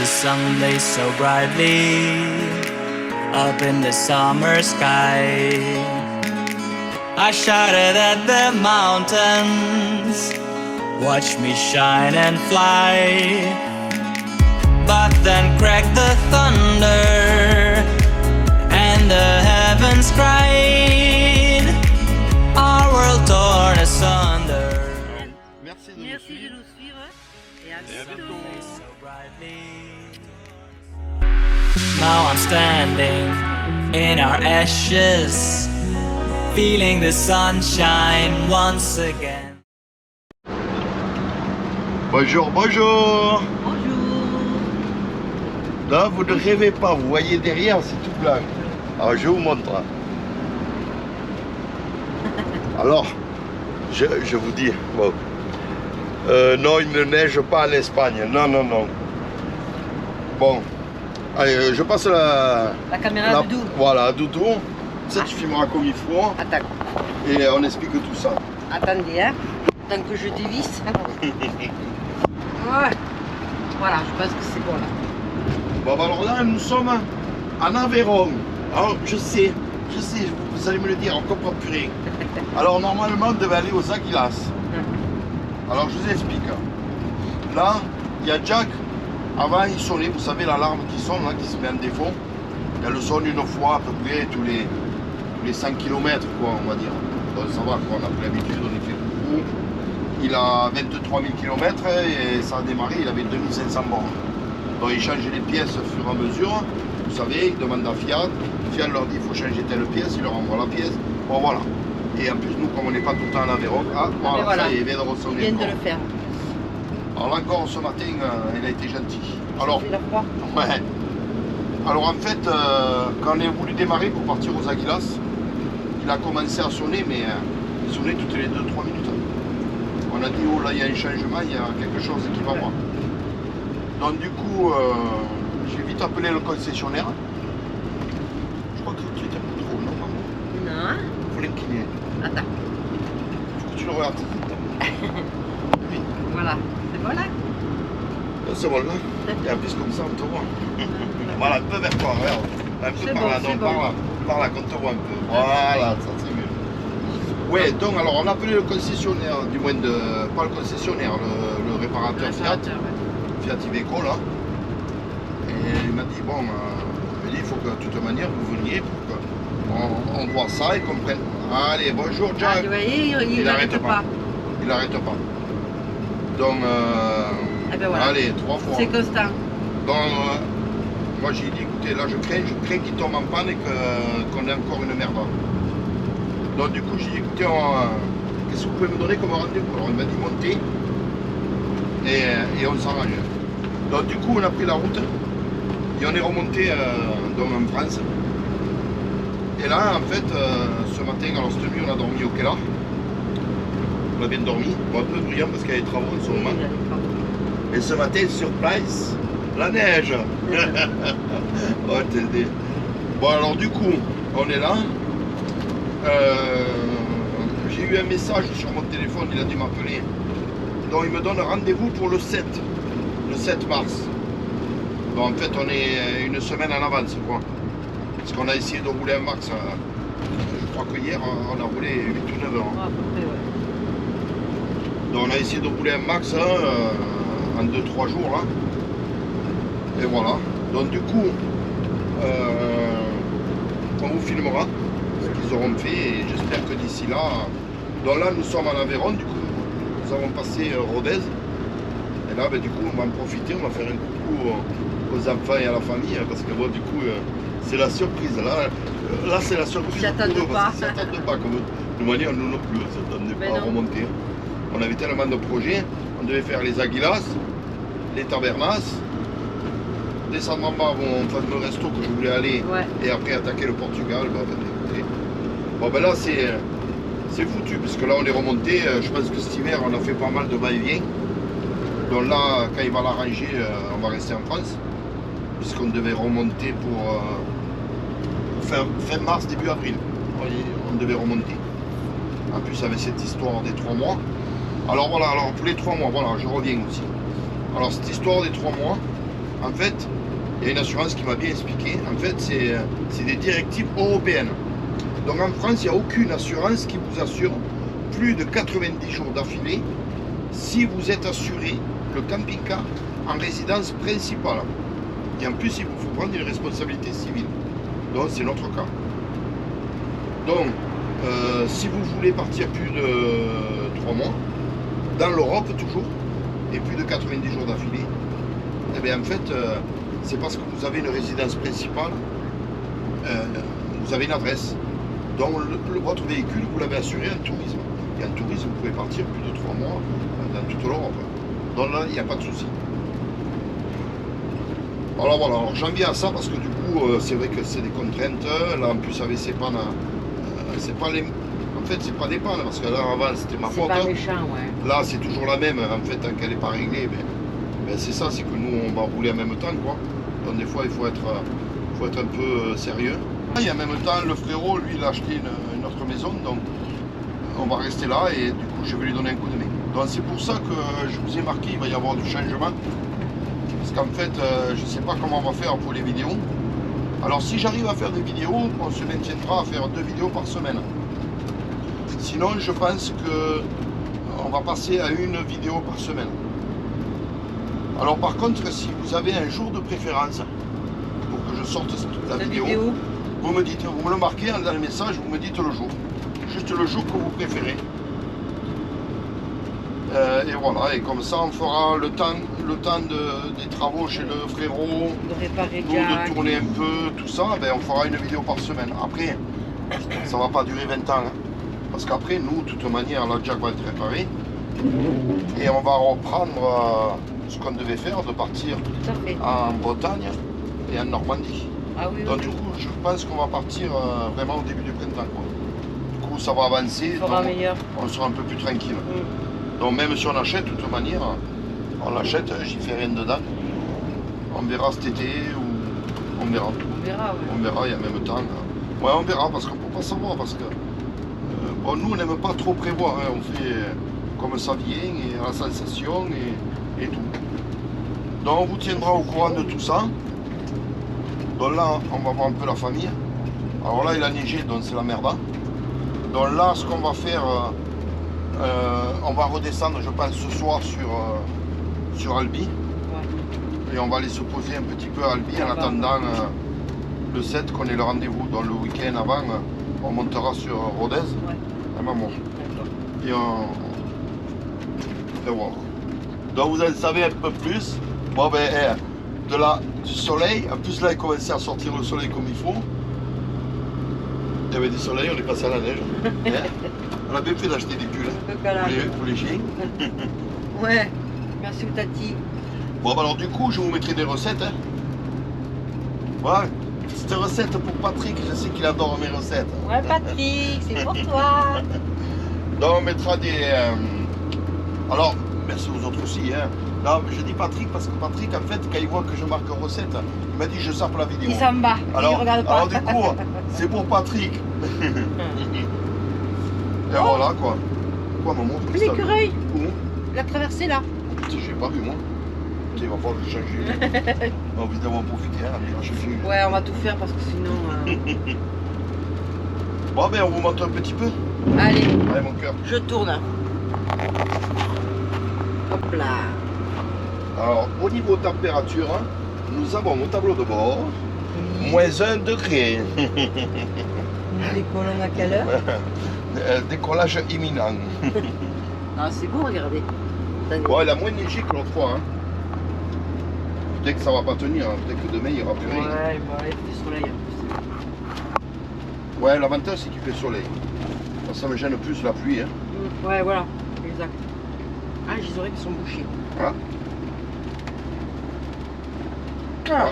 the sun blazed so brightly up in the summer sky. I shouted at the mountains, watch me shine and fly. But then cracked the thunder and the heavens cried, our world torn asunder. Merci de nous suivre et à bientôt. Now I'm standing in our ashes, feeling the sunshine once again. Bonjour, bonjour. Bonjour. Là, vous ne rêvez pas, vous voyez derrière, c'est tout blanc. Alors, je vous montre. Alors, je vous dis, bon, non, il ne neige pas en Espagne, non, non, non. Bon, allez, je passe La caméra de Doudou. Voilà, Doudou. Ça, tu filmeras comme il faut. Attends. Et on explique tout ça. Attendez, hein. Tant que je dévisse. Ouais. Voilà, je pense que c'est bon là. Bon, alors là, nous sommes en Aveyron. Alors, je sais, vous allez me le dire, on comprend plus rien. Alors, normalement, on devait aller aux Aguilas. Alors, je vous explique. Là, il y a Jack. Avant, il sonnait, vous savez, l'alarme qui sonne, là, qui se met en défaut. Elle sonne une fois à peu près tous les 5 km, quoi, on va dire. Donc, ça va, quoi, on a pris l'habitude, on est fait beaucoup. Il a 23 000 km et ça a démarré, il avait 2500 bornes. Donc, il changeait les pièces au fur et à mesure. Vous savez, il demande à Fiat. Fiat leur dit, il faut changer telle pièce, il leur envoie la pièce. Bon, voilà. Et en plus, nous, comme on n'est pas tout le temps en Aveyron, voilà, ça y est, il vient de ressonner. Il vient de le faire. Alors là encore, ce matin, il a été gentil. Alors, ouais. Alors en fait, quand on a voulu démarrer pour partir aux Aguilas, il a commencé à sonner, mais il sonnait toutes les 2-3 minutes. On a dit, oh là, il y a un changement, il y a quelque chose qui va pas. Donc du coup, j'ai vite appelé le concessionnaire. Je crois que tu étais pas trop, non, maman? Non. Faut l'incliner. Attends. Faut que tu le regardes. Oui. Voilà. C'est bon là? C'est bon là. Et en plus comme ça on te voit. Voilà, un peu vers toi, regarde. Un peu par là, non, par là, qu'on te voit un peu. Voilà, ça c'est mieux. Ouais, donc alors on a appelé le concessionnaire, du moins pas le concessionnaire, le réparateur Fiat. Fiat Iveco là. Et il m'a dit bon, il faut que de toute manière vous veniez pour qu'on voit ça et qu'on prenne. Allez, bonjour Jack. Vous voyez, il n'arrête pas. Il n'arrête pas. Donc, eh ben voilà. allez, 3 fois. C'est constant. Donc, moi j'ai dit, écoutez, là je crains qu'il tombe en panne et qu'on ait encore une merde. Donc du coup j'ai dit, écoutez, qu'est-ce que vous pouvez me donner comme rendez-vous? Alors il m'a dit monter et on s'arrange. Donc du coup on a pris la route et on est remonté donc en France. Et là en fait, ce matin, alors cette nuit on a dormi au Kélar. On a bien dormi, bon, un peu bruyant parce qu'il y a des travaux en ce moment. Et ce matin, sur place, la neige. Oh, TD. Bon, alors du coup, on est là. J'ai eu un message sur mon téléphone, il a dû m'appeler. Donc il me donne rendez-vous pour le 7 mars. Donc en fait, on est une semaine en avance, quoi. Parce qu'on a essayé de rouler un max. Je crois que hier, on a roulé 8 ou 9 heures. À peu près, ouais. Donc on a essayé de rouler un max en 2-3 jours là. Et voilà. Donc du coup, on vous filmera ce qu'ils auront fait et j'espère que d'ici là. Donc là nous sommes en Aveyron, du coup nous avons passé Rodez. Et là ben, du coup on va en profiter, on va faire un coucou aux enfants et à la famille parce que bon du coup c'est la surprise. Là c'est la surprise. Ils s'y attendent pas. Ils s'y attendent pas comme de manière nous non plus, on ne s'attendait pas à remonter. On avait tellement de projets, on devait faire les Aguilas, les Tabernas, descendre en bas, on fasse le resto que je voulais aller, ouais. Et après attaquer le Portugal. Bon ben là c'est foutu, parce que là on est remonté, je pense que cet hiver on a fait pas mal de va-et-vient. Donc là, quand il va l'arranger, on va rester en France, puisqu'on devait remonter pour fin mars, début avril. On devait remonter. En plus avec cette histoire des 3 mois. Alors voilà, alors pour les 3 mois, voilà, je reviens aussi. Alors cette histoire des 3 mois, En fait, il y a une assurance qui m'a bien expliqué. En fait, c'est des directives européennes. Donc en France, il n'y a aucune assurance qui vous assure plus de 90 jours d'affilée si vous êtes assuré le camping-car en résidence principale. Et en plus, il vous faut prendre une responsabilité civile. Donc c'est notre cas. Donc, si vous voulez partir plus de 3 mois, dans l'Europe toujours, et plus de 90 jours d'affilée, eh bien en fait, c'est parce que vous avez une résidence principale, vous avez une adresse. Donc votre véhicule, vous l'avez assuré en tourisme. Et en tourisme, vous pouvez partir plus de 3 mois dans toute l'Europe. Donc là, il n'y a pas de souci. Alors voilà, alors j'en viens à ça parce que du coup, c'est vrai que c'est des contraintes. Là, en plus, avec ces pannes, c'est pas les... En fait, c'est pas des pannes, parce que là, avant, c'était ma faute. C'est pas méchant, ouais. Là, c'est toujours la même. En fait, tant qu'elle n'est pas réglée, ben, c'est ça, c'est que nous, on va rouler en même temps, quoi. Donc des fois, il faut être un peu sérieux. Et en même temps, le frérot, lui, il a acheté une autre maison, donc on va rester là et du coup, je vais lui donner un coup de main. Donc c'est pour ça que je vous ai marqué, il va y avoir du changement. Parce qu'en fait, je ne sais pas comment on va faire pour les vidéos. Alors si j'arrive à faire des vidéos, on se maintiendra à faire 2 vidéos par semaine. Sinon, je pense qu'on va passer à 1 vidéo par semaine. Alors par contre, si vous avez un jour de préférence pour que je sorte la vidéo, vous me dites, vous me le marquez dans le message, vous me dites le jour. Juste le jour que vous préférez. Et voilà, et comme ça on fera le temps des travaux chez le frérot, De réparer nous Jack. de tourner un peu, tout ça, ben, on fera une vidéo par semaine. Après, ça va pas durer 20 ans. Hein, parce qu'après, nous, de toute manière, la Jack va être réparée. Et on va reprendre ce qu'on devait faire, de partir Tout à fait. en Bretagne et en Normandie. Ah oui, Donc oui. du coup, je pense qu'on va partir vraiment au début du printemps, quoi. Du coup, ça va avancer, Il fera donc meilleur. on sera un peu plus tranquille. Mm. Donc même si on achète, de toute manière, on l'achète, j'y fais rien dedans. On verra cet été ou on verra. On verra, oui. On verra, il y a même temps. Ouais, on verra parce qu'on ne peut pas savoir, parce que bon, nous, on n'aime pas trop prévoir. Hein. On fait comme ça vient, et à la sensation et tout. Donc on vous tiendra au courant de tout ça. Donc là, on va voir un peu la famille. Alors là, il a neigé, donc c'est la merde. Donc là, ce qu'on va faire, on va redescendre, je pense, ce soir sur Albi. Ouais. Et on va aller se poser un petit peu à Albi en attendant le 7 qu'on ait le rendez-vous. Donc le week-end avant, on montera sur Rodez, Ouais. à Maman. D'accord. Et voilà. Donc vous en savez un peu plus. Bon ben, du soleil, en plus là il commençait à sortir le soleil comme il faut. Il y avait du soleil, on est passé à la neige. Hein. On a bien fait d'acheter des pulls Un peu calage. pour les chiens. Ouais. Merci au tati. Bon bah alors du coup je vous mettrai des recettes. Hein. Voilà, petite recette pour Patrick, je sais qu'il adore mes recettes. Ouais, Patrick, c'est pour toi. Donc on mettra des... Alors, merci aux autres aussi. Hein. Non, mais je dis Patrick parce que Patrick, en fait, quand il voit que je marque recette, il m'a dit je sors pour la vidéo. Il s'en bat. Alors, Il regarde pas. alors du coup, c'est pour Patrick. Et voilà quoi. Quoi maman? L'écureuil, Où? il a traversé là. Putain, j'ai pas vu moi. Putain, il va falloir que je change. On va évidemment profiter, hein, mais je suis... Ouais, on va tout faire parce que sinon. Bon ben on vous montre un petit peu. Allez, Allez mon cœur. je tourne. Hop là. Alors au niveau température, hein, nous avons au tableau de bord moins 1 degré. Nous décollons à quelle heure? Décollage imminent. Ah, c'est beau, regardez. Attendez. Bon, il a moins neigé que l'autre fois. Hein. Peut-être que ça va pas tenir, hein. Peut-être que demain il n'y aura plus rien. Ouais, bah, il fait soleil en plus. Ouais, l'avantage c'est qu'il fait soleil. Ça me gêne plus la pluie. Hein. Ouais, voilà, exact. Ah, j'ai les oreilles qui sont bouchées. Voilà. Ah.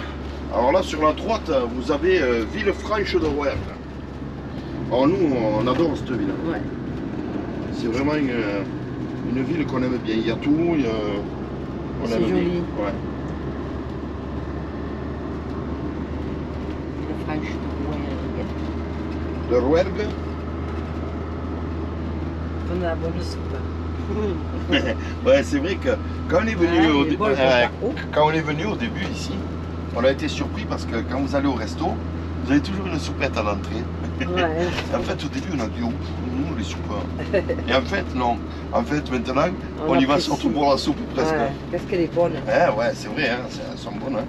Alors là, sur la droite, vous avez Villefranche de Rouergue. Alors nous, on adore cette ville. Ouais. C'est vraiment une ville qu'on aime bien. Il y a tout. On C'est aime joli. bien. Ouais. Le French de Rouergue. De Rouergue. On a la bonne soupe. Ouais, c'est vrai que quand on est venu, Ouais, au les dé- bols, ouais, oh. quand on est venu au début ici, on a été surpris parce que quand vous allez au resto, vous avez toujours une soupette à l'entrée. Ouais. En fait, au début, on a dit, oh, nous, les soupes. Et en fait, non. En fait, maintenant, on y va apprécie. surtout pour la soupe presque. Ouais, qu'est-ce qu'elle est bonne. Ouais, c'est vrai, hein, elles sont bonnes. Hein.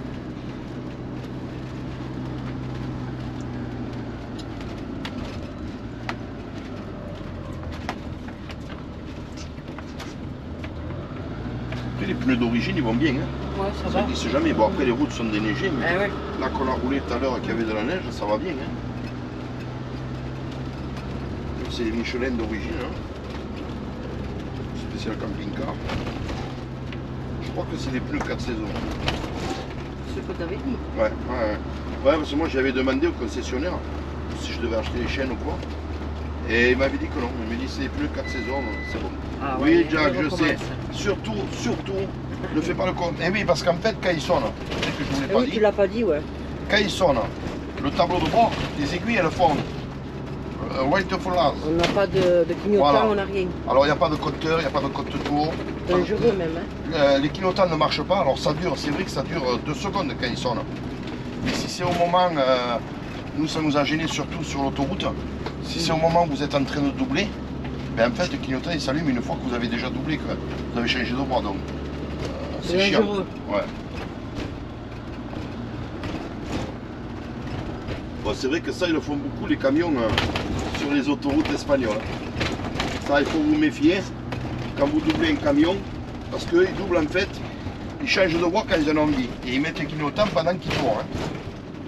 Après, les pneus d'origine, ils vont bien. Hein. Ouais, ça Ça va. glisse jamais. Bon, après, les routes sont déneigées, mais Ah ouais. là qu'on a roulé tout à l'heure, qu'il y avait de la neige, ça va bien. Hein. C'est les Michelin d'origine. Hein. Spécial camping-car. Je crois que c'est des pneus 4 saisons. C'est ce que t'avais dit. Ouais. Ouais, parce que moi j'avais demandé au concessionnaire si je devais acheter les chaînes ou quoi. Et il m'avait dit que non. Il m'a dit c'est des pneus 4 saisons, c'est bon. Ah Oui, ouais, Jack, je recommence. sais. Surtout, ne fais pas le con. Eh oui, parce qu'en fait, quand ils sonnent, c'est ce que je vous l'ai Ah pas oui, dit, tu l'as pas dit, ouais. quand ils sonnent, le tableau de bord, les aiguilles elles fondent. White flash. On n'a pas de clignotant, Voilà. on n'a rien. Alors il n'y a pas de compteur, il n'y a pas de compte-tour. Dangereux même. Hein. Les clignotants ne marchent pas, alors ça dure, c'est vrai que ça dure 2 secondes quand ils sonnent. Mais si c'est au moment, nous ça nous a gêné surtout sur l'autoroute, si c'est au moment où vous êtes en train de doubler, ben en fait le clignotant il s'allume une fois que vous avez déjà doublé, que vous avez changé de bras, donc c'est chiant. dangereux. Ouais. Bon, c'est vrai que ça ils le font beaucoup les camions sur les autoroutes espagnoles. Ça il faut vous méfier quand vous doublez un camion, parce qu'ils doublent en fait, ils changent de voie quand ils en ont envie. Et ils mettent les clignotants pendant qu'ils tournent.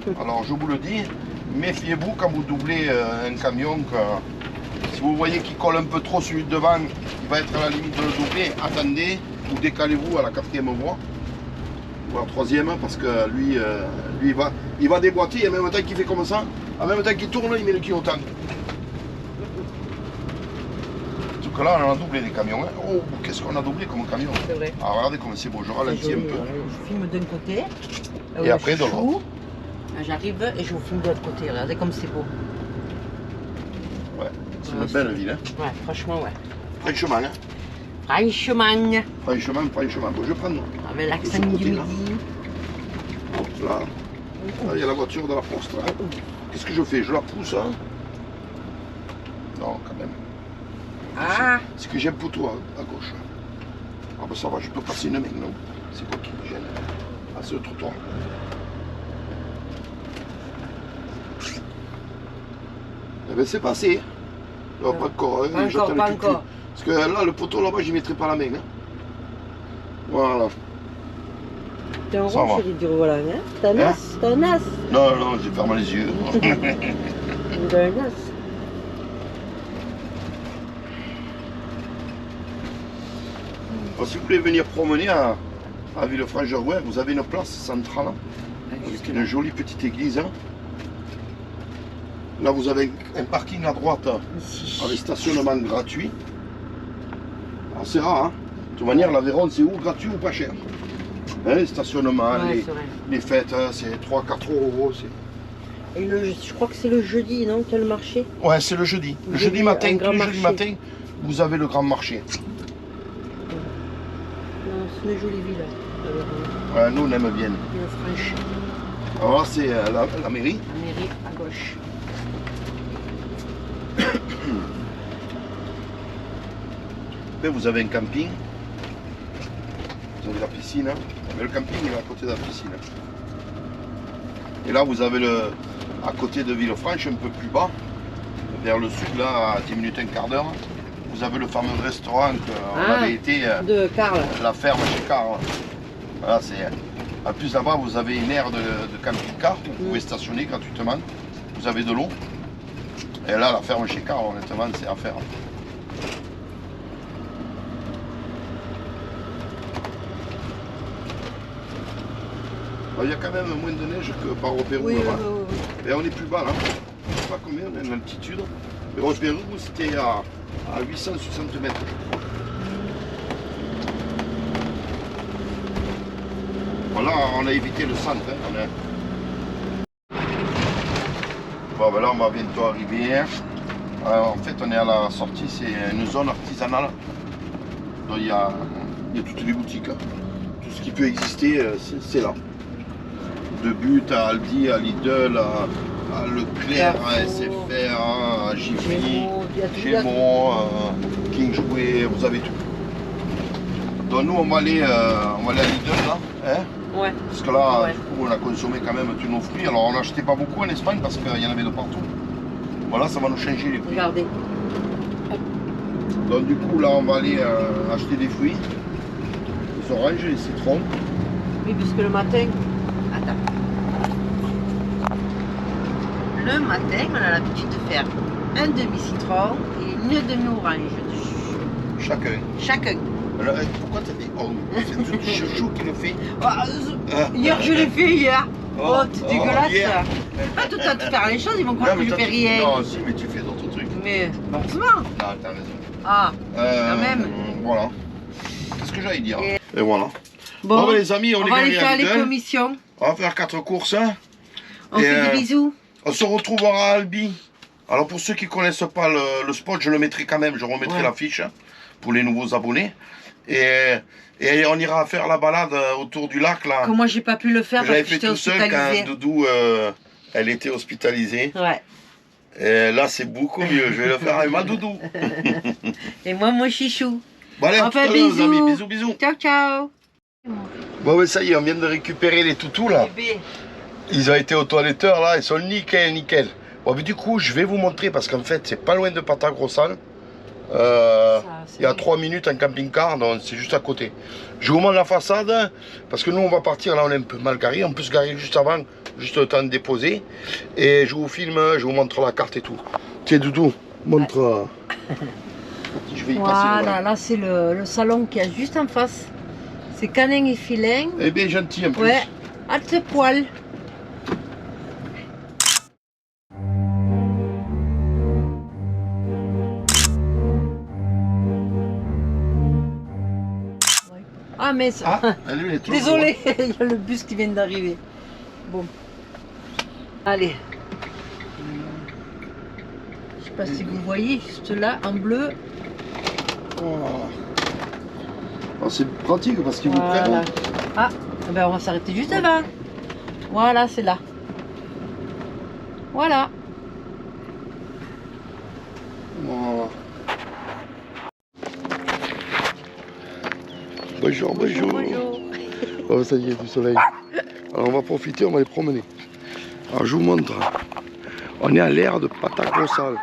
Hein. Alors je vous le dis, méfiez-vous quand vous doublez un camion, que si vous voyez qu'il colle un peu trop celui de devant, il va être à la limite de le doubler, attendez, ou décalez-vous à la 4e voie, ou à la 3e, parce que lui il va déboîter, et en même temps qu'il fait comme ça, en même temps qu'il tourne, il met le clignotant. Que là on a doublé les camions. Hein. Oh, qu'est-ce qu'on a doublé comme camion. C'est vrai. Ah, regardez comme c'est beau, je ralentis C'est un joli, peu. ouais. Je filme d'un côté. Et après de l'autre. J'arrive et je vous filme de l'autre côté. Regardez comme c'est beau. Ouais, c'est Ouais, une belle ville. Hein. Ouais, franchement, ouais. Franchement, hein. Franchement. Franchement. Bon, je prends. Avec l'accent De ce du côté, là. midi. Là, il y a la voiture de la poste. Là. Qu'est-ce que je fais? Je la pousse. Hein. Non, quand même. Ah, C'est que j'aime pour toi à gauche. Ah ben ça va, je peux passer une main, non? C'est quoi qui me gêne? Ah, c'est le trottoir. Eh ben c'est passé. Non, pas encore, hein. Pas J'attends encore, le pas cul-cul. encore. Parce que là, le poteau là-bas, j'y mettrai pas la main. Hein. Voilà. t'es en Ça rond, va. chérie du volant, hein? T'as un as, t'as un as. Non, j'ai fermé les yeux. T'as un as. Bon, si vous voulez venir promener à Villefranche-de-Rouergue, vous avez une place centrale avec une jolie petite église. Hein. Là, vous avez un parking à droite Ici. avec stationnement gratuit. Alors, c'est rare, hein. De toute manière, l'Aveyron, c'est ou gratuit ou pas cher. Hein, les stationnements, Ouais, c'est vrai. les fêtes, hein, c'est 3-4 euros. Et je crois que c'est le jeudi, non? Quel marché? Ouais, c'est le jeudi. Le Le jeudi jeudi, matin, un tous grand les jeudis marché. matin, vous avez le grand marché. Non, c'est une jolie ville. Ouais, nous, on aime bien. Villefranche. Alors là, c'est la mairie. La mairie à gauche. Après, vous avez un camping. Vous avez la piscine. Mais le camping, il est à côté de la piscine. Et là, vous avez à côté de Villefranche, un peu plus bas, vers le sud, là, à 10 minutes, un quart d'heure, vous avez le fameux restaurant qu'on Ah, avait été, De Karl. la ferme chez Carl. Voilà, c'est. En plus, là-bas, vous avez une aire de camping-car, vous pouvez stationner gratuitement. Vous avez de l'eau. Et là, la ferme chez Carl, honnêtement, c'est à faire. Il y a quand même moins de neige que par au Pérou Oui, là-bas. oui. Et on est plus bas là. Je ne sais pas combien on a une altitude. Mais au Pérou, c'était à 860 mètres. Voilà, on a évité le centre. Hein. Bon, ben là, on va bientôt arriver. En fait, on est à la sortie, c'est une zone artisanale. Donc il y a toutes les boutiques. Hein. Tout ce qui peut exister, c'est là. De But à Aldi, à Lidl, à Leclerc, à SFR, à Jiffy, Gémeaux, King Jouet, vous avez tout. Donc nous on va aller à Lidl là, hein, Ouais. parce que là Ouais. du coup on a consommé quand même tous nos fruits. Alors on n'achetait pas beaucoup en Espagne parce qu'il y en avait de partout. Voilà, ça va nous changer les prix. Regardez. Donc du coup là on va aller acheter des fruits, les oranges, les citrons. Oui, parce que le matin. Attends. Le matin, on a l'habitude de faire un demi-citron et une demi-orange. Chacun. Chacun. Alors, pourquoi t'as dit oh, c'est tout chouchou qui le fait. Hier, je l'ai fait hier. Oh, c'est dégueulasse. hier. Pas tout à tout faire les choses, ils vont croire que je toi, fais rien. Non, si, mais tu fais d'autres trucs. Mais heureusement. Non, t'as raison. Ah, quand même. Voilà. Qu'est-ce que j'allais dire? Et- Et voilà. Bon, Bon, les amis, on est va aller gagné faire à les Lidl. commissions. On va faire 4 courses. Hein. On Et, fait des bisous. On se retrouvera à Albi. Alors pour ceux qui ne connaissent pas le spot, je le mettrai quand même, je remettrai Ouais. l'affiche hein, pour les nouveaux abonnés. Et on ira faire la balade autour du lac là. Comme moi, j'ai pas pu le faire J'avais parce que fait j'étais tout seul quand hospitalisée. Doudou, elle était hospitalisée. Ouais. Et là c'est beaucoup mieux, je vais le faire avec ma Doudou. Et moi, mon chichou. Bon allez, à tout Enfin, à l'heure les amis, bisous. bisous bisous. Ciao, ciao. Bon ben ça y est, on vient de récupérer les toutous là. Bébé. Ils ont été au toiletteur là, ils sont nickel, nickel. Bon, mais du coup, je vais vous montrer parce qu'en fait, c'est pas loin de Patagrossal. Il y a 3 minutes en camping-car, donc c'est juste à côté. Je vous montre la façade parce que nous, on va partir là, on est un peu mal garé. On peut se garer juste avant, juste le temps de déposer. Et je vous filme, je vous montre la carte et tout. Tiens, Doudou, montre. Je vais y passer. Voilà, là, c'est le salon qui est juste en face. C'est Canin et Filin. Eh bien, gentil en plus. Ouais, halte poil. Ah, mais Ah, lui, il est toujours désolé, il y a le bus qui vient d'arriver. Bon. Allez. Je sais pas si vous voyez, juste là, en bleu. Oh. Oh, c'est pratique parce qu'ils vous Voilà. prennent. Ah, eh ben on va s'arrêter juste avant. Voilà, c'est là. Voilà. Voilà. Bonjour, bonjour. Bonjour. Oh, ça y est, du soleil. Alors on va profiter, on va les promener. Alors je vous montre. On est à l'aire de Patagrossal.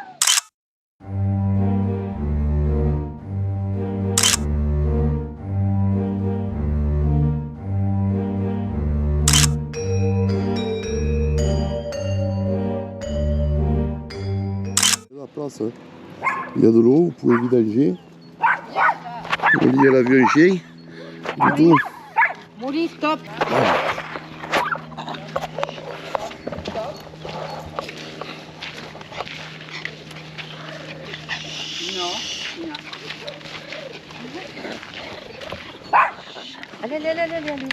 La place, hein. Il y a de l'eau, vous pouvez vidanger. On dit à la vieux chien. Du coup, Molly, stop. Allez, allez, allez, allez, allez.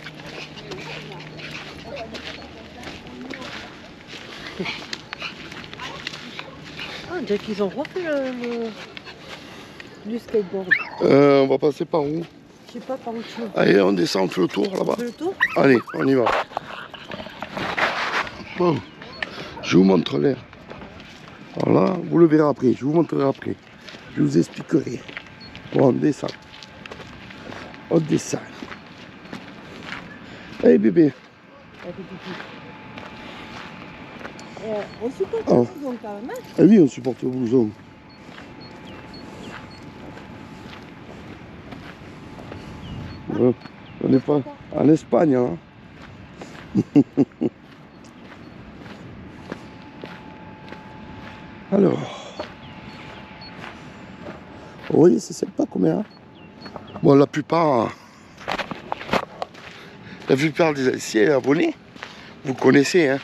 Ah, on dirait qu'ils ont refait du skateboard. on va passer par où? Je sais pas par où tu veux. Allez, on descend, on fait le tour là-bas. On fait le tour? Allez, on y va. Bon, je vous montre l'air. Alors là, vous le verrez après, je vous montrerai après. Je vous expliquerai. Bon, on descend. On descend. Allez bébé. On supporte Oh. le blouson quand même, hein? Ah oui, on supporte le blouson. Ouais, on n'est pas en Espagne, hein. Alors, vous voyez, c'est sympa comme air. Bon, la plupart des anciens abonnés, vous connaissez, hein.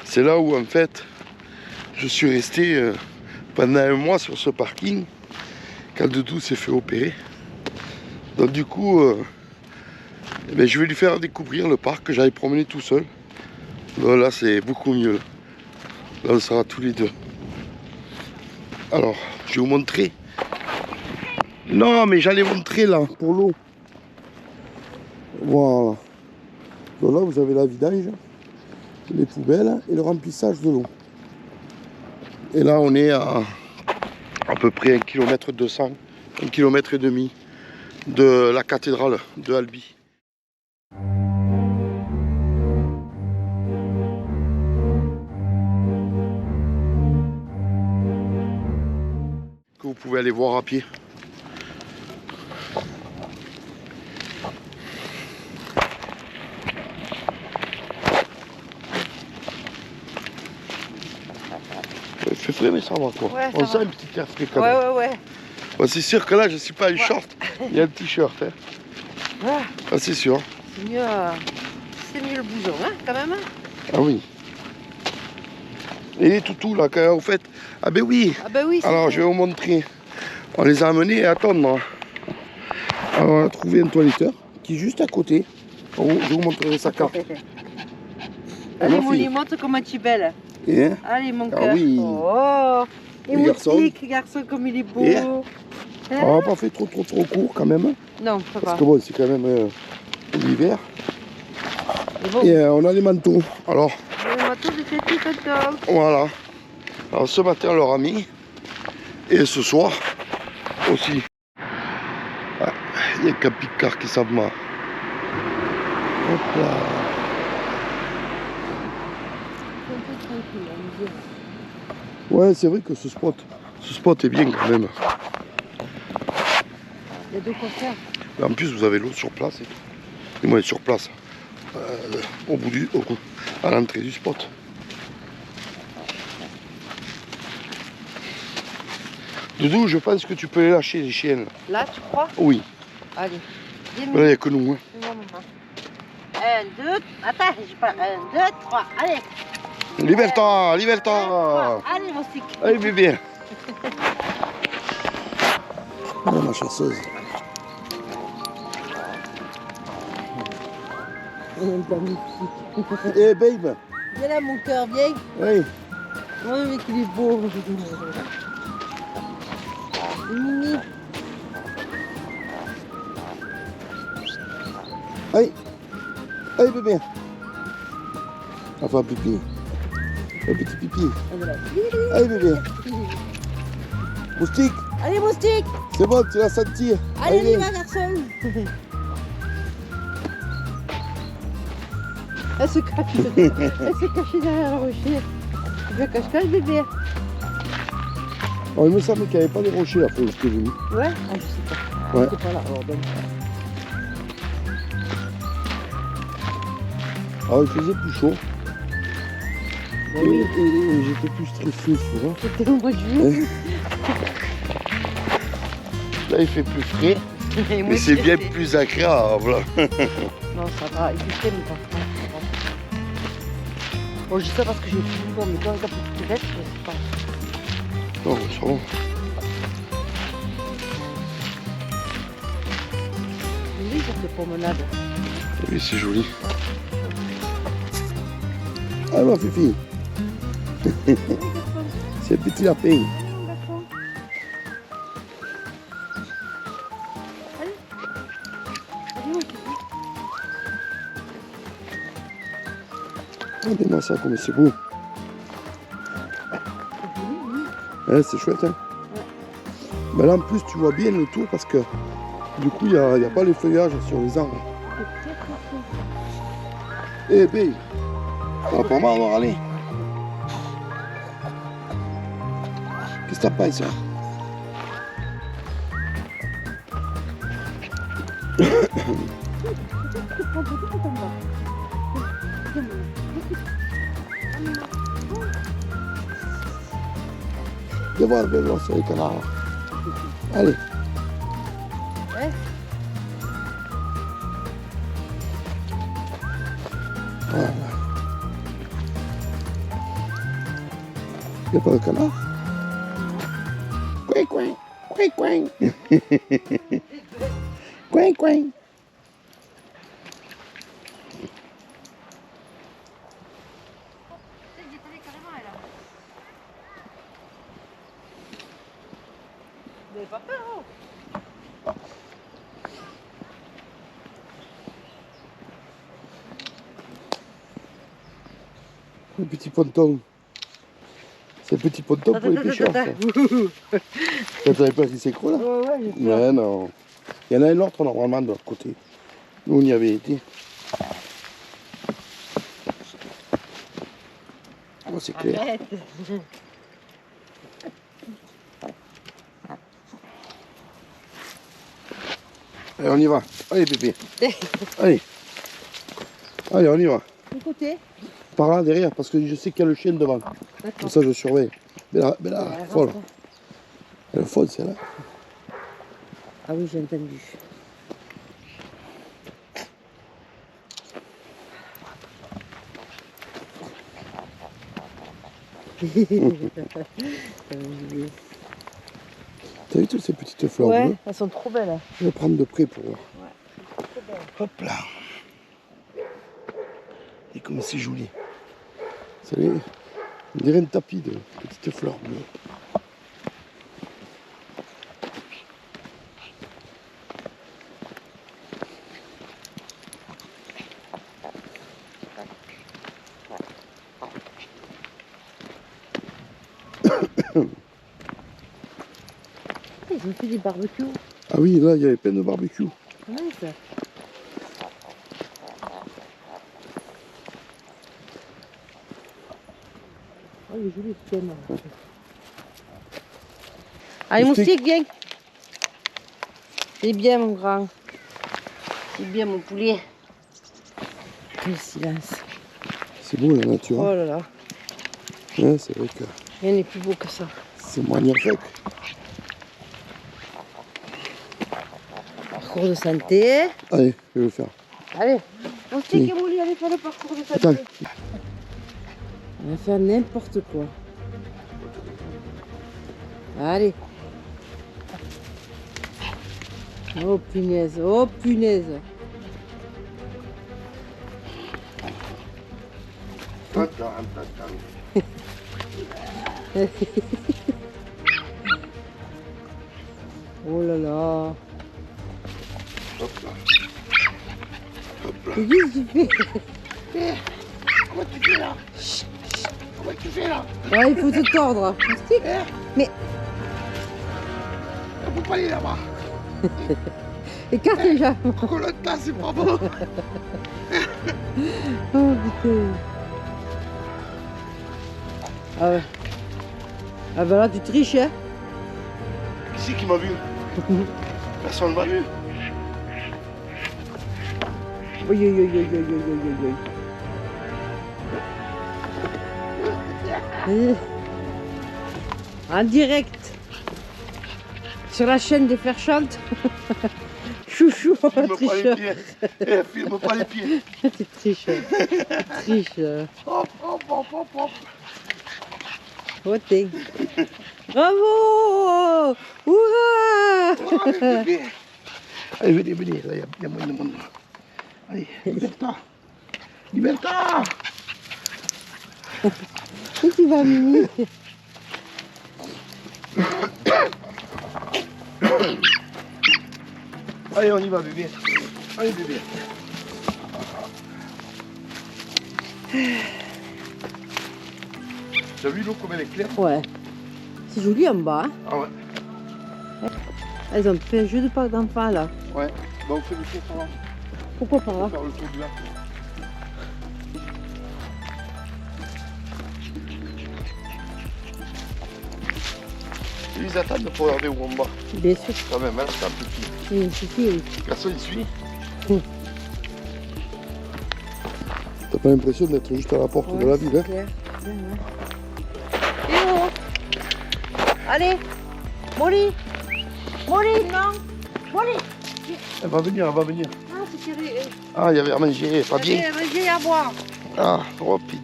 C'est là où en fait, je suis resté pendant un mois sur ce parking quand Doudou s'est fait opérer. Donc du coup, eh ben, je vais lui faire découvrir le parc que j'avais promené tout seul. Donc là, c'est beaucoup mieux. Là, on sera tous les deux. Alors, je vais vous montrer Non, mais j'allais montrer là, pour l'eau. Voilà. Donc là, vous avez la vidange, les poubelles et le remplissage de l'eau. Et là, on est à peu près 1 km 200, 1 km et demi de la cathédrale de Albi. Que vous pouvez aller voir à pied. Il fait frais, mais ça va quoi. Ouais, ça on va. sent un petit air frais quand même. Ouais. Bon, c'est sûr que là, je ne suis pas en short, il y a un t-shirt. Hein. Ouais. Ah, c'est sûr. C'est mieux le bouson, hein, quand même. Hein. Ah oui. Et les toutous là, quand vous faites. Ah ben oui. Ah bah oui, c'est Alors, vrai. je vais vous montrer. On les a amenés à attendre. Alors, on a trouvé un toiletteur qui est juste à côté. Je vous montrerai sa carte. Allez, ma mon fille. limite, comme tu es belle. Et, hein, Allez, mon Ah cœur. oui. Oh. Et Le mon garçon. petit garçon, comme il est beau. Et Hein. on n'a pas fait trop court quand même. Non, ça va. Parce que bon, c'est quand même l'hiver. Mais bon, Et on a les manteaux. Alors, le matin, j'ai fait tout le temps. voilà. Alors ce matin, on leur a mis. Et ce soir aussi. Ah, il y a qu'un picard qui s'en va. Hop là. C'est un peu tranquille, on me dit. Ouais, c'est vrai que ce spot est bien quand même. Il y a de quoi faire. Mais en plus, vous avez l'eau sur place et tout. Et moi, sur place, à l'entrée du spot. Doudou, je pense que tu peux les lâcher, les chiennes. Là, tu crois? Oui, Allez. Viens, mais là, il n'y a que nous. Hein. viens, maman. 1, 2, attends, j'ai pas. 1, 2, 3, allez. Liberta, liberta. Allez, mon stick. Allez, bébé. Oh, ma chasseuse. Eh, babe. Viens là, mon cœur, viens. Hey. Oh, mais qu'il est beau. Mimi. Allez. Allez, bébé. Enfin, pipi. Un petit pipi. Et voilà. Allez, bébé. Moustique. Allez, mon stick. C'est bon, tu l'as senti. Allez, on y va, garçon. Elle se cache derrière le rocher. Tu veux cache-cache, bébé? Oh, il me semble qu'il n'y avait pas de rochers là, pour ce que j'ai vu. Ouais. Ah, je sais pas. Ouais. C'est pas là, alors donc. Alors, il faisait plus chaud. Ben oui. Et j'étais plus stressé, tu vois. C'était au mois de juillet. Là, il fait plus frais, Et moi, mais c'est bien j'étais- plus agréable. Non, ça va. Il fait mais pas froid. Bon, je dis ça parce que j'ai plus du corps, mais quand t'as plus de tête, je sais pas. Non, ça va. Oui, cette promenade. Oui, c'est joli. Ah, ma fifi. C'est un petit lapin. Regardez-moi ça, comme c'est beau. Ouais, c'est chouette, hein. Mais là, en plus, tu vois bien le tour parce que du coup, il n'y a pas les feuillages sur les arbres. Eh, bé, on va pas mal alors aller. Qu'est-ce que t'as pas, ça? Viens voir sur les canards. Là. Allez. Ouais. Voilà. Il n'y a pas de canard? Coin, coin, coin, coin. Coin, coin. Vous n'avez pas peur, hein? Le petit ponton. C'est le petit ponton pour les pêcheurs. Ça. Tu savais pas si c'est quoi là? Ouais, Ouais, non. Il y en a un autre normalement de l'autre côté. Nous, on y avait été. Oh, c'est clair. Arrête. Allez, on y va. Allez, bébé. Allez. Allez, on y va. De côté. Par là, derrière, parce que je sais qu'il y a le chien devant. Comme ça, je surveille. Mais là, folle. Elle est folle, celle-là. Ah oui, j'ai entendu. T'as vu toutes ces petites fleurs Ouais, bleues? elles sont trop belles. Je vais prendre de près pour voir. Ouais, trop belles. Hop là. Et comme c'est joli. On dirait un tapis de petites fleurs bleues. Ils ont fait des barbecues. Ah oui, là, il y avait plein de barbecues. Ouais, ça. Oh, il est joli ce thème. Allez, moustique, viens. C'est bien, mon grand. C'est bien, mon poulet. Quel silence. C'est beau la nature. Oh Hein. là là. Ouais, c'est vrai que Rien n'est plus beau que ça. c'est magnifique. Parcours de santé. Allez, je vais le faire. Allez. Moustique Oui. et Mouli, allez faire le parcours de santé. Attends. On va faire n'importe quoi. Allez. Oh punaise, oh punaise. Attends. Oh là là. Hop là. Hop là. Qu'est-ce que tu fais? Comment tu fais là? Comment tu fais là? Ouais, il faut te tordre. Moustique. Mais On peut pas aller là-bas. écarte les jambes. Pourquoi l'autre là, c'est pas bon? Oh putain. Ah ouais. Ah bah là tu triches hein. Qui c'est qui m'a vu? Personne m'a vu. Oui, oui, oui, oui, oui, oui, oui, oui. En direct sur la chaîne des Fers chantent. Chouchou, Filme pas les tricheur. pieds. Eh, filme pas les pieds. Tu triches. Tu triches. Hop, hop, hop, hop, hop. Oh, t'es. Bravo! Hurrah! Allez, bébé. Allez, venez, là, il y a moins de monde. Allez, Liberta. Liberta. Où tu vas, Mimi? Allez, on y va, bébé. Allez, bébé. T'as vu l'eau comme elle est claire? Ouais. C'est joli en bas. Hein. Ah ouais. Elles ont fait un jeu de parc d'enfants là. Ouais. Bah, on fait le tour par là. Pourquoi par On là? va faire le tour de là. Ils attendent pour regarder où on va. Bien sûr. Quand même, hein, c'est un petit. Oui, si, si. Personne ne suit. T'as pas l'impression d'être juste à la porte de la ville, hein? Clair. Et oh. Allez, Molly. Molly, non. Molly. Elle va venir, elle va venir. Ah, c'est serré. Ah, il y avait à manger, pas bien. Allez, manger et à boire. Ah, oh putain.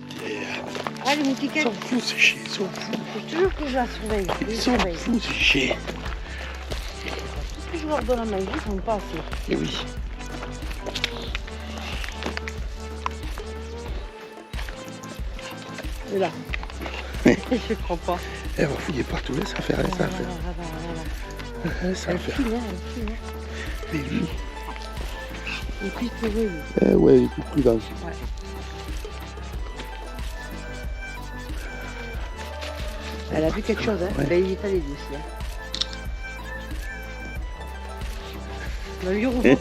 Allez, mon Ils ticket. sont fous, ces chiens, ils sont fous. C'est toujours que je la surveille. Je les Ils sont surveille. fous, ces chiens. Tout ce que je leur donne à manger, ils sont pas assez. Eh oui. Et là. Je crois pas. Elle va fouiller partout, laisse faire, laisse faire. Laisse Elle faire. file, hein, elle file. Hein. Mais lui, Et puis, c'est vrai, lui. eh ouais, il est plus prudent. Elle a vu quelque chose, hein. Ouais. Ben, il est allé lui aussi. Hein. On a eu rouge.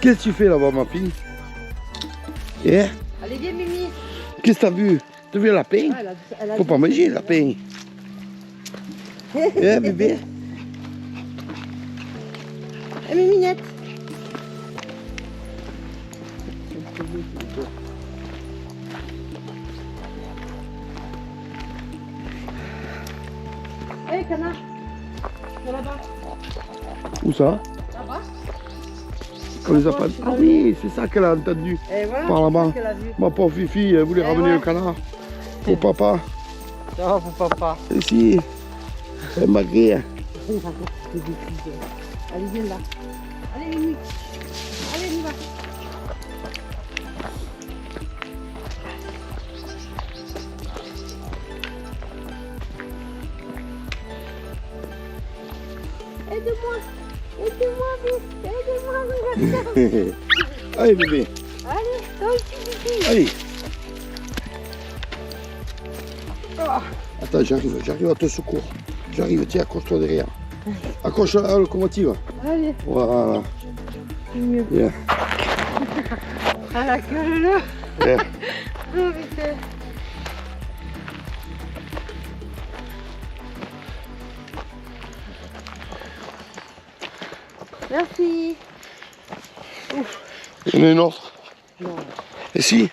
Qu'est-ce que tu fais là-bas, ma fille? Eh? Allez, viens, Mimi. Qu'est-ce que t'as vu? T'as vu un lapin? Ah, elle a Faut vu- pas manger le lapin. Eh, bébé? Eh, Miminette. Eh, canard. C'est là-bas. Où ça? Là-bas. On les a pas... Ah oui, c'est ça qu'elle a entendu. Et voilà. Par là-bas. c'est ce qu'elle a vu. Ma pauvre Fifi, elle voulait Eh ramener ouais. le canard. Pour papa. Non, pour papa. Et si. Elle m'a grillé. Allez, viens là. Allez, Mimi. Allez, on y va. Aide-moi. Aide-moi, vite. Aide-moi, mon garçon. Allez, bébé. Allez, toi aussi, Fifi. Allez. Oh. Attends, j'arrive à te secourir. J'arrive, tiens, accroche-toi derrière. Accroche à la locomotive. Allez, Voilà. c'est mieux. Bien. À la queue là. Bien. Oh, putain. Merci. Il y en a une autre. Non. Et si.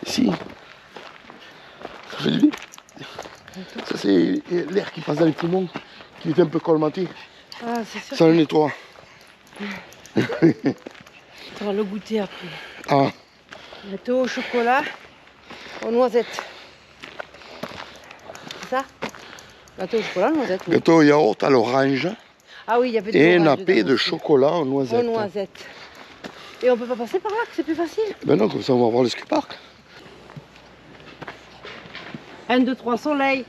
Si. Ça fait du bien. Ça, c'est l'air qui passe dans les poumons, qui est un peu colmaté. Ah, c'est sûr. Ça le nettoie. On va le goûter après. Ah, Gâteau au chocolat, aux noisettes. C'est ça? Gâteau au chocolat, noisettes. Oui. gâteau au yaourt à l'orange Ah oui, il y avait des et oranges nappé dedans de aussi. chocolat aux Aux noisettes. noisettes. Et on peut pas passer par là, que c'est plus facile. Ben non, comme ça on va voir le skatepark. 1, 2, 3, soleil.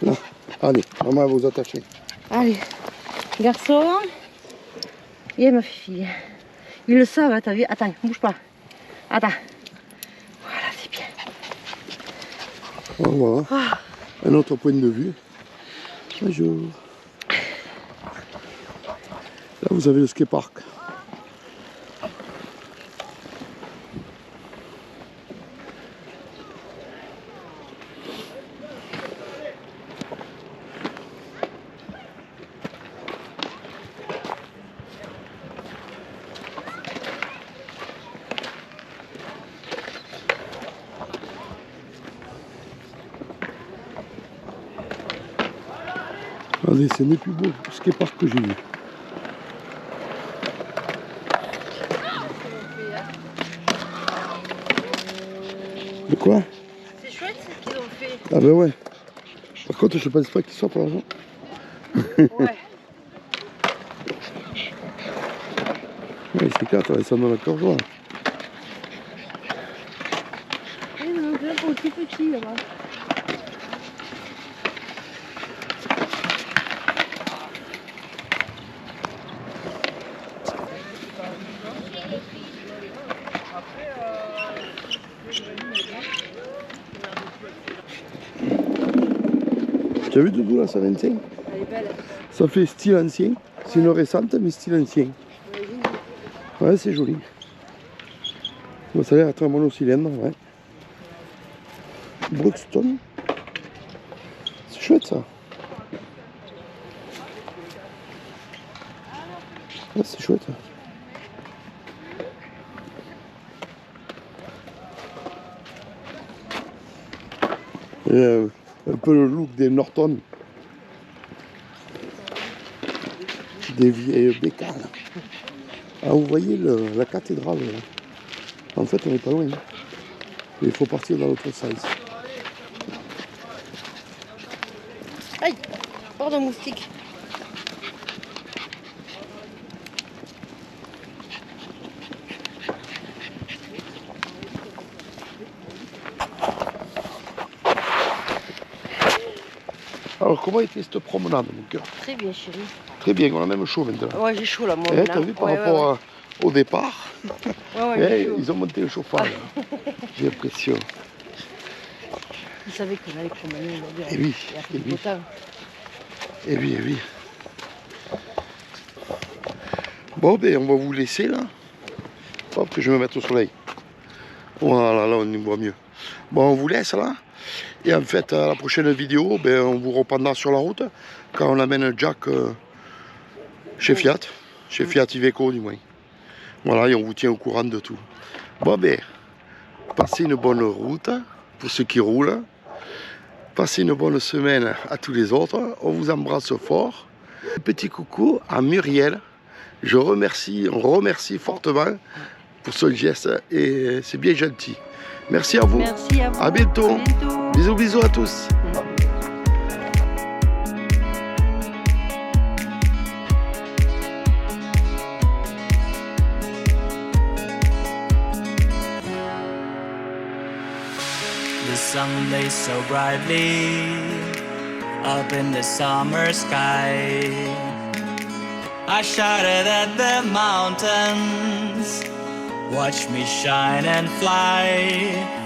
Là. Allez, maman va vous attacher. Allez, garçon. Et ma fille. Ils le savent, hein, t'as vu? Attends, bouge pas. Attends. Voilà, c'est bien. Voilà. Un autre point de vue. Bonjour. Là vous avez le skatepark. Regardez, c'est le plus beau skatepark que j'ai vu. De quoi? C'est chouette ce qu'ils ont fait. Ah ben ouais. Par contre, je pense pas qu'il soit pour l'argent. Ouais. Ouais, c'est clair, t'as ça dans la corde joie. Il y en a un petit petit là-bas. Tu as vu Doudou là, ça 25? Elle est belle. Ça fait style ancien. C'est une récente, mais style ancien. Ouais, c'est joli. Bon, ça a l'air d'être un monocylindre, ouais. Brookstone. C'est chouette ça. Ouais, c'est chouette. Et, un peu le look des Norton. Des vieilles bécanes. Ah, vous voyez la cathédrale là. En fait, on n'est pas loin. Mais il faut partir dans l'autre sens. Aïe, pardon moustique. Alors, comment était cette promenade, mon cœur? Très bien chérie. Très bien, on a même chaud maintenant. Ouais, j'ai chaud là moi. Eh, maintenant. t'as vu par Ouais, rapport au départ, Ouais, eh, j'ai chaud. ils ont monté le chauffage. J'ai l'impression. Ils savaient qu'on allait promener aujourd'hui. Eh oui, Il a fait eh du oui. beau temps. Eh oui, eh oui. Bon, ben, on va vous laisser là. Hop, que je vais me mettre au soleil. Voilà, là, on y voit mieux. Bon, on vous laisse là. Et en fait, à la prochaine vidéo, ben, on vous reprendra sur la route quand on amène Jack chez Fiat. Chez Fiat Iveco, du moins. Voilà, et on vous tient au courant de tout. Bon, ben, passez une bonne route pour ceux qui roulent. Passez une bonne semaine à tous les autres. On vous embrasse fort. Un petit coucou à Muriel. On remercie fortement pour ce geste et c'est bien gentil. Merci à vous. Merci à vous. À bientôt. À bientôt. Bisous, bisous à tous. The sun lays so brightly up in the summer sky. I shouted at the mountains, watch me shine and fly.